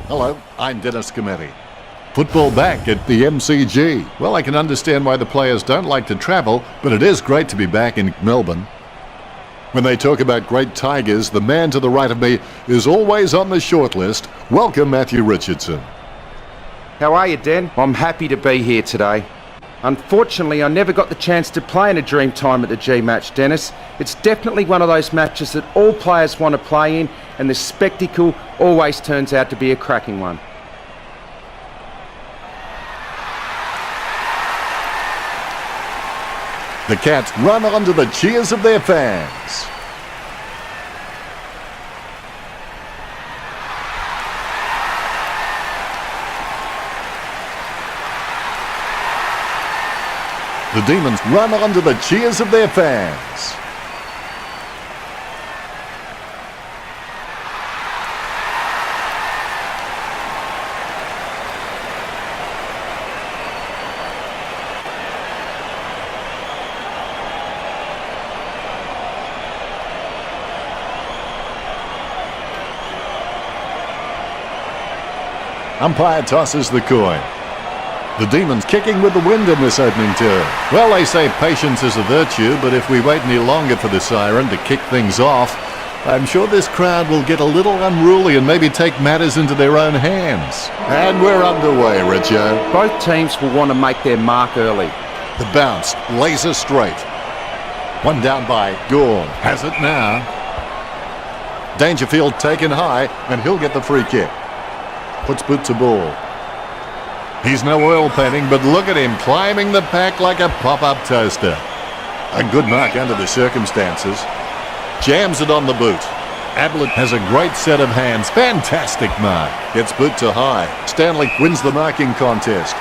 Hello, I'm Dennis Cometti. Football back at the MCG. Well, I can understand why the players don't like to travel, but it is great to be back in Melbourne. When they talk about great Tigers, the man to the right of me is always on the shortlist. Welcome, Matthew Richardson. How are you, Den? I'm happy to be here today. Unfortunately, I never got the chance to play in a dream time at the G match, Dennis. It's definitely one of those matches that all players want to play in, and the spectacle always turns out to be a cracking one. The Cats run on to the cheers of their fans. The Demons run on to the cheers of their fans. Umpire tosses the coin. The Demons kicking with the wind in this opening turn. Well, they say patience is a virtue, but if we wait any longer for the siren to kick things off, I'm sure this crowd will get a little unruly and maybe take matters into their own hands. And we're underway, Richo. Both teams will want to make their mark early. The bounce, laser straight. One down by Gorn. Has it now. Dangerfield taken high, and he'll get the free kick. Puts boot to ball. He's no oil painting, but look at him climbing the pack like a pop-up toaster. A good mark under the circumstances. Jams it on the boot. Ablett has a great set of hands. Fantastic mark. Gets boot to high. Stanley wins the marking contest.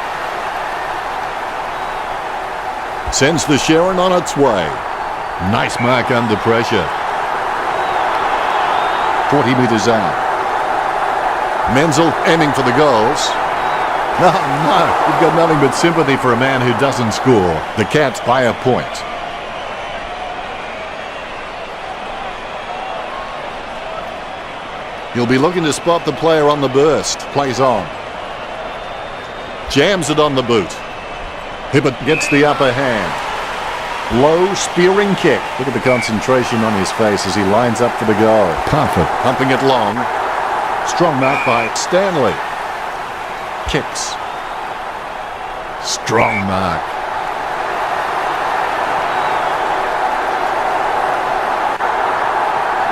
Sends the Sharon on its way. Nice mark under pressure. 40 metres out. Menzel aiming for the goals. No, you've got nothing but sympathy for a man who doesn't score. The Cats by a point. He'll be looking to spot the player on the burst. Plays on. Jams it on the boot. Hibbert gets the upper hand. Low spearing kick. Look at the concentration on his face as he lines up for the goal. Parfit pumping it long. Strong mark by Stanley. Kicks. Strong mark.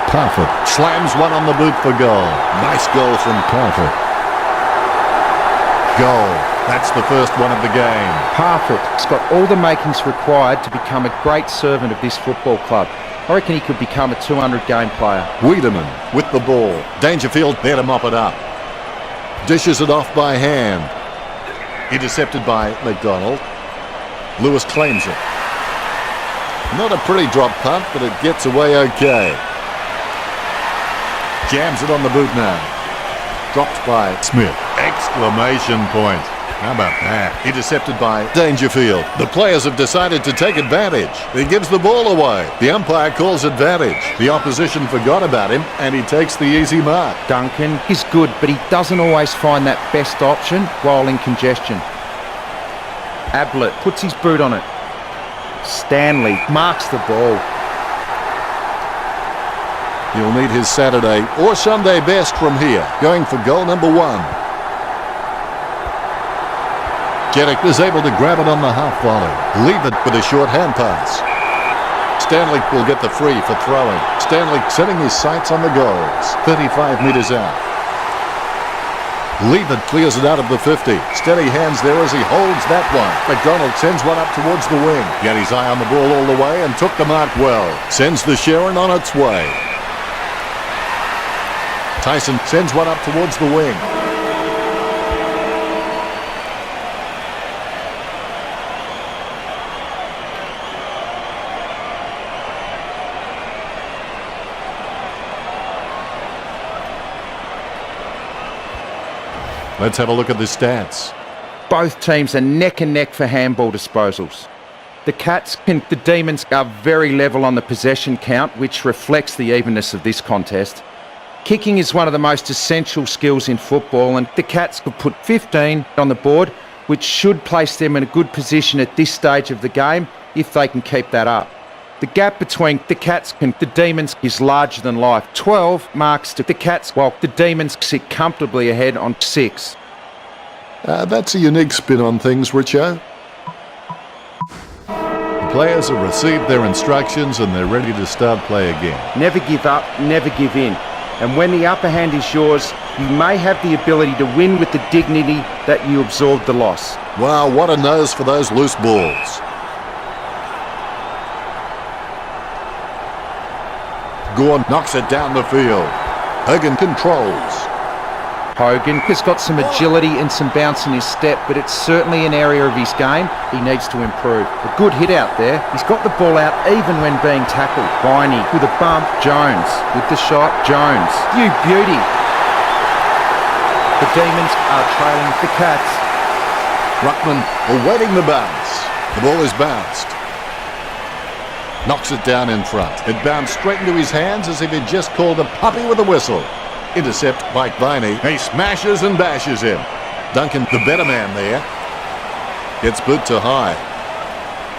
Parfit slams one on the boot for goal. Nice goal from Parfit. Goal. That's the first one of the game. Parfit's got all the makings required to become a great servant of this football club. I reckon he could become a 200-game player. Wiedemann with the ball. Dangerfield there to mop it up. Dishes it off by hand. Intercepted by McDonald. Lewis claims it. Not a pretty drop punt, but it gets away okay. Jams it on the boot now. Dropped by Smith. Exclamation point. How about that? Intercepted by Dangerfield. The players have decided to take advantage. He gives the ball away. The umpire calls advantage. The opposition forgot about him, and he takes the easy mark. Duncan is good, but he doesn't always find that best option while in congestion. Ablett puts his boot on it. Stanley marks the ball. He'll need his Saturday or Sunday best from here, going for goal number 1. Jeddick is able to grab it on the half volley. Leave it with a short hand pass. Stanley will get the free for throwing. Stanley setting his sights on the goals. 35 metres out. Leave it clears it out of the 50. Steady hands there as he holds that one. McDonald sends one up towards the wing. Got his eye on the ball all the way and took the mark well. Sends the Sharon on its way. Tyson sends one up towards the wing. Let's have a look at the stats. Both teams are neck and neck for handball disposals. The Cats and the Demons are very level on the possession count, which reflects the evenness of this contest. Kicking is one of the most essential skills in football, and the Cats could put 15 on the board, which should place them in a good position at this stage of the game if they can keep that up. The gap between the Cats and the Demons is larger than life. 12 marks to the Cats, while the Demons sit comfortably ahead on 6. That's a unique spin on things, Richo. The players have received their instructions and they're ready to start play again. Never give up, never give in. And when the upper hand is yours, you may have the ability to win with the dignity that you absorbed the loss. Wow, what a nose for those loose balls. Gorn knocks it down the field. Hogan controls. Hogan has got some agility and some bounce in his step, but it's certainly an area of his game he needs to improve. A good hit out there. He's got the ball out even when being tackled. Viney with a bump. Jones with the shot. Jones. You beauty. The Demons are trailing the Cats. Ruckman awaiting the bounce. The ball is bounced. Knocks it down in front. It bounced straight into his hands as if he'd just called a puppy with a whistle. Intercept by Viney. He smashes and bashes him. Duncan, the better man there. Gets boot to high.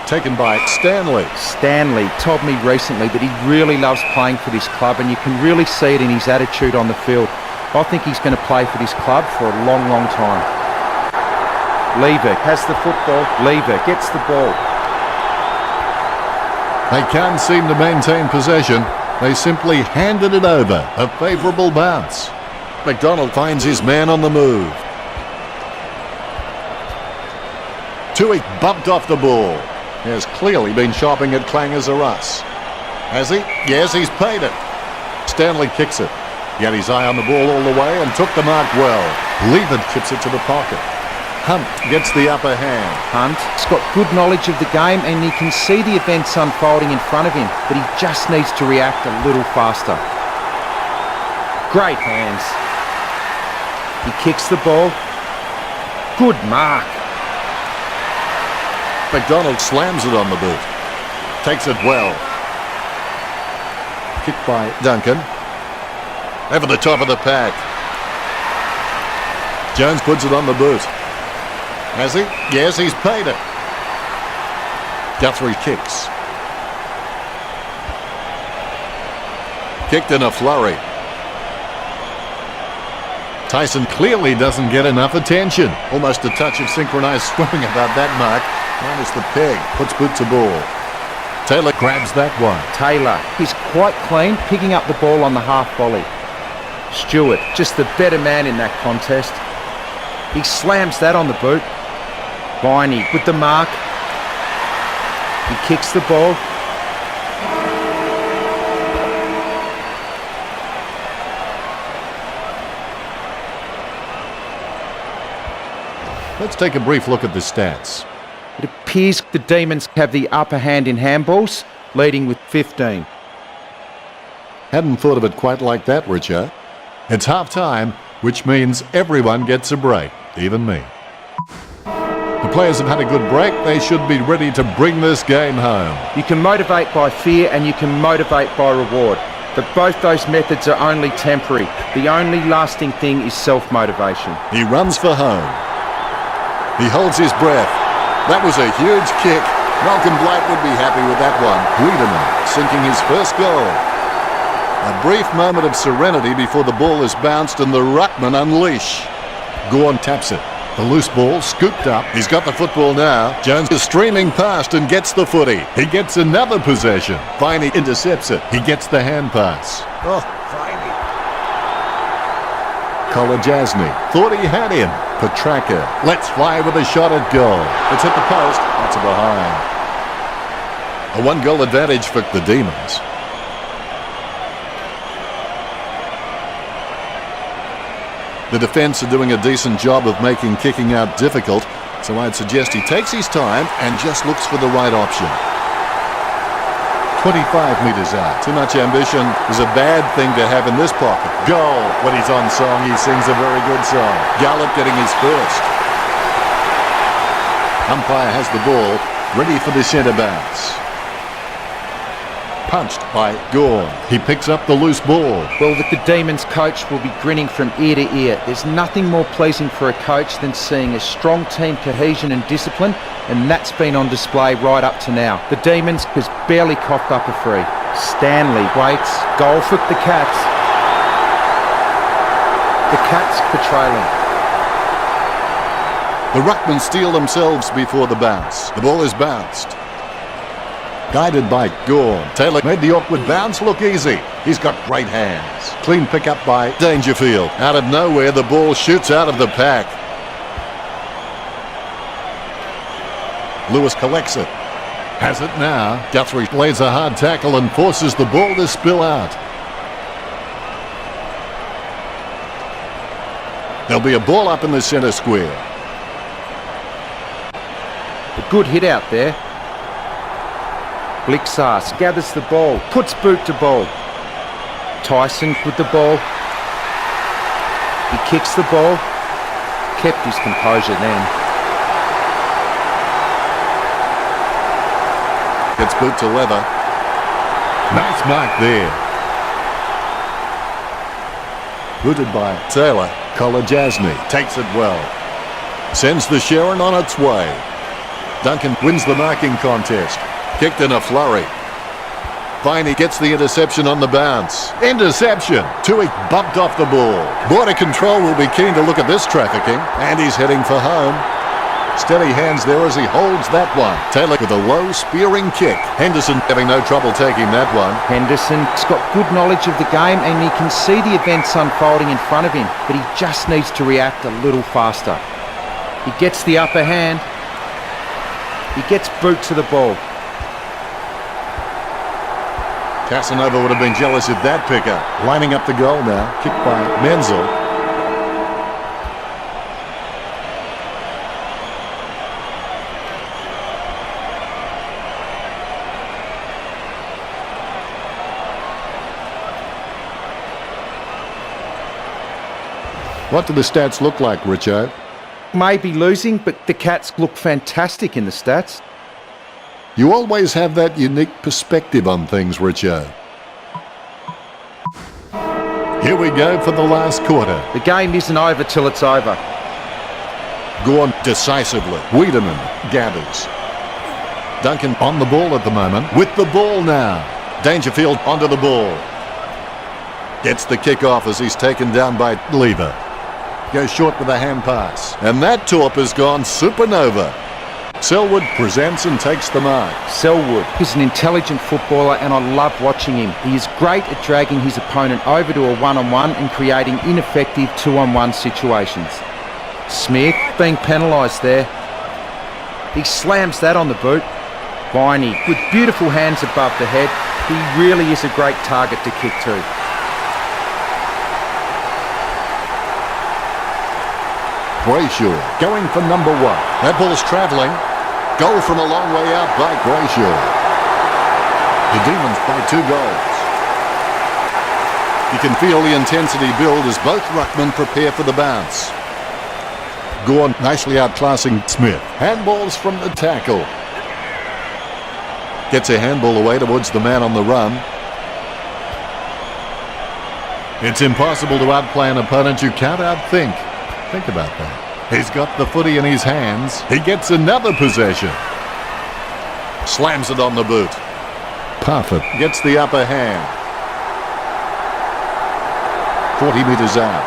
Taken by Stanley. Stanley told me recently that he really loves playing for this club, and you can really see it in his attitude on the field. I think he's going to play for this club for a long, long time. Lever has the football. Lever gets the ball. They can't seem to maintain possession. They simply handed it over. A favourable bounce. McDonald finds his man on the move. Tui bumped off the ball. He has clearly been shopping at Clangers or Us. Has he? Yes, he's paid it. Stanley kicks it. He had his eye on the ball all the way and took the mark well. Lever chips it to the pocket. Hunt gets the upper hand. Hunt's got good knowledge of the game and he can see the events unfolding in front of him, but he just needs to react a little faster. Great hands. He kicks the ball. Good mark. McDonald slams it on the boot. Takes it well. Kicked by Duncan. Over the top of the pack. Jones puts it on the boot. Has he? Yes, he's paid it. Guthrie kicks. Kicked in a flurry. Tyson clearly doesn't get enough attention. Almost a touch of synchronised swimming about that mark. Minus the peg. Puts boot to ball. Taylor grabs that one. Taylor, he's quite clean, picking up the ball on the half volley. Stewart, just the better man in that contest. He slams that on the boot. Viney with the mark. He kicks the ball. Let's take a brief look at the stats. It appears the Demons have the upper hand in handballs, leading with 15. Hadn't thought of it quite like that, Richard. It's half-time, which means everyone gets a break, even me. The players have had a good break. They should be ready to bring this game home. You can motivate by fear and you can motivate by reward. But both those methods are only temporary. The only lasting thing is self-motivation. He runs for home. He holds his breath. That was a huge kick. Malcolm Blight would be happy with that one. Wiedemann sinking his first goal. A brief moment of serenity before the ball is bounced and the ruckman unleash. Gorn taps it. The loose ball scooped up. He's got the football now. Jones is streaming past and gets the footy. He gets another possession. Viney intercepts it. He gets the hand pass. Oh, Viney. Kolajasny thought he had him. Petraka lets fly with a shot at goal. It's hit the post. That's a behind. A one-goal advantage for the Demons. The defence are doing a decent job of making kicking out difficult, so I'd suggest he takes his time and just looks for the right option. 25 metres out. Too much ambition is a bad thing to have in this pocket. Goal. When he's on song, he sings a very good song. Gallup getting his first. Umpire has the ball, ready for the centre bounce. punched by Gorn. He picks up the loose ball. Well, the Demons coach will be grinning from ear to ear. There's nothing more pleasing for a coach than seeing a strong team cohesion and discipline, and that's been on display right up to now. The Demons has barely coughed up a free. Stanley waits. Goal for the Cats. The Cats are trailing. The Ruckmen steal themselves before the bounce. The ball is bounced. Guided by Gorn. Taylor made the awkward bounce look easy. He's got great hands. Clean pick up by Dangerfield. Out of nowhere, the ball shoots out of the pack. Lewis collects it. Has it now. Guthrie lays a hard tackle and forces the ball to spill out. There'll be a ball up in the centre square. A good hit out there. Blixas gathers the ball, puts boot to ball. Tyson with the ball. He kicks the ball. Kept his composure then. Gets boot to leather. Nice mark there. Booted by Taylor. Kolajasny takes it well. Sends the Sharon on its way. Duncan wins the marking contest. Kicked in a flurry. Viney gets the interception on the bounce. Interception! Tui bumped off the ball. Border Control will be keen to look at this trafficking. And he's heading for home. Steady hands there as he holds that one. Taylor with a low spearing kick. Henderson having no trouble taking that one. Henderson's got good knowledge of the game and he can see the events unfolding in front of him, but he just needs to react a little faster. He gets the upper hand. He gets boot to the ball. Casanova would have been jealous of that pickup. Lining up the goal now. Kicked by Menzel. What do the stats look like, Richo? Maybe losing, but the Cats look fantastic in the stats. You always have that unique perspective on things, Richo. Here we go for the last quarter. The game isn't over till it's over. Gorn decisively. Wiedemann gathers. Duncan on the ball at the moment. With the ball now. Dangerfield onto the ball. Gets the kick off as he's taken down by Lever. Goes short with a hand pass. And that torp has gone supernova. Selwood presents and takes the mark. Selwood is an intelligent footballer and I love watching him. He is great at dragging his opponent over to a one-on-one and creating ineffective two-on-one situations. Smith being penalised there. He slams that on the boot. Viney with beautiful hands above the head. He really is a great target to kick to. Brayshaw going for number one. That ball's travelling. Goal from a long way out by Brayshaw. The Demons by 2 goals. You can feel the intensity build as both ruckmen prepare for the bounce. Gorn nicely outclassing Smith. Handballs from the tackle. Gets a handball away towards the man on the run. It's impossible to outplay an opponent you can't outthink. Think about that. He's got the footy in his hands. He gets another possession. Slams it on the boot. Parfitt gets the upper hand. 40 metres out.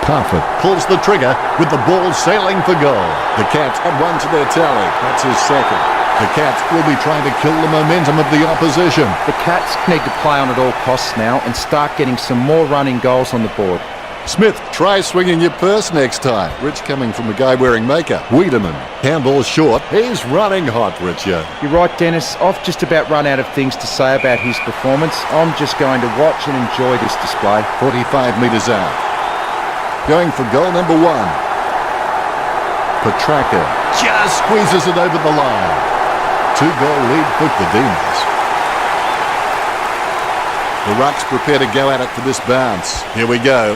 Parfitt pulls the trigger with the ball sailing for goal. The Cats add one to their tally. That's his second. The Cats will be trying to kill the momentum of the opposition. The Cats need to play on at all costs now and start getting some more running goals on the board. Smith, try swinging your purse next time. Rich coming from a guy wearing makeup. Wiedemann, handball short. He's running hot, Richard. You're right, Dennis. I've just about run out of things to say about his performance. I'm just going to watch and enjoy this display. 45 metres out. Going for goal number 1. Petraka just squeezes it over the line. 2-goal lead for the Demons. The Rucks prepare to go at it for this bounce. Here we go.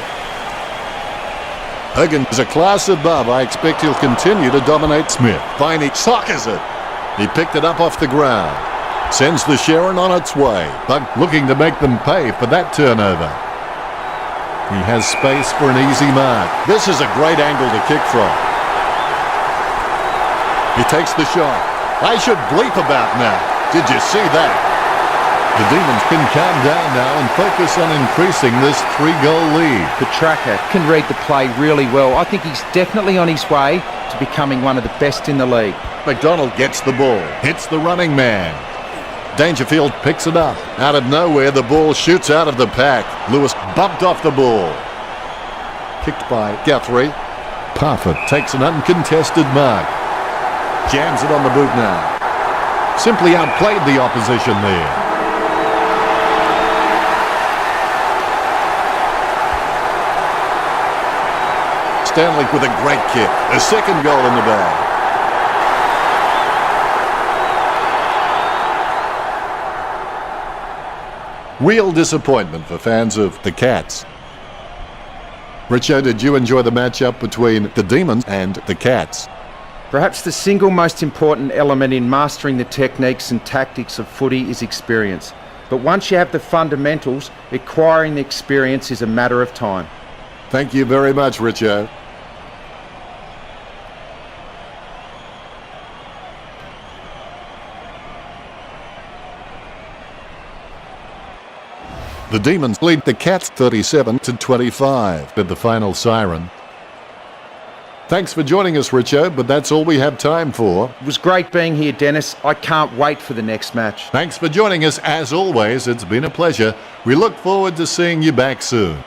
Hogan is a class above. I expect he'll continue to dominate Smith. Viney sockers it. He picked it up off the ground. Sends the Sharon on its way, but looking to make them pay for that turnover. He has space for an easy mark. This is a great angle to kick from. He takes the shot. I should bleep about now. Did you see that? The Demons can calm down now and focus on increasing this 3-goal lead. The tracker can read the play really well. I think he's definitely on his way to becoming one of the best in the league. McDonald gets the ball, hits the running man. Dangerfield picks it up. Out of nowhere, the ball shoots out of the pack. Lewis bumped off the ball. Kicked by Guthrie. Parfitt takes an uncontested mark. Jams it on the boot now. Simply outplayed the opposition there. Stanley with a great kick. A second goal in the bag. Real disappointment for fans of the Cats. Richo, did you enjoy the matchup between the Demons and the Cats? Perhaps the single most important element in mastering the techniques and tactics of footy is experience. But once you have the fundamentals, acquiring the experience is a matter of time. Thank you very much, Richo. The Demons lead the Cats 37-25 at the final siren. Thanks for joining us, Richo, but that's all we have time for. It was great being here, Dennis. I can't wait for the next match. Thanks for joining us. As always, it's been a pleasure. We look forward to seeing you back soon.